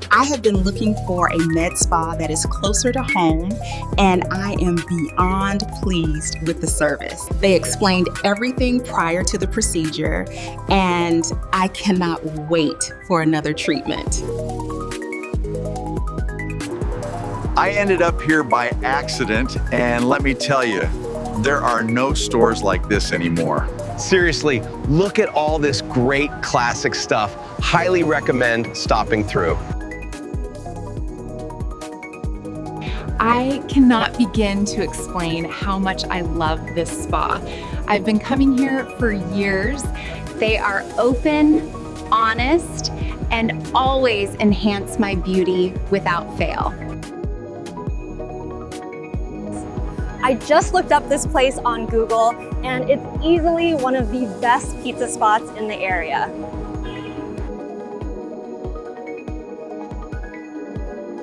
I have been looking for a med spa that is closer to home, and I am beyond pleased with the service. They explained everything prior to the procedure, and I cannot wait for another treatment. I ended up here by accident, and let me tell you, there are no stores like this anymore. Seriously, look at all this great classic stuff. Highly recommend stopping through. I cannot begin to explain how much I love this spa. I've been coming here for years. They are open, honest, and always enhance my beauty without fail. I just looked up this place on Google, and it's easily one of the best pizza spots in the area.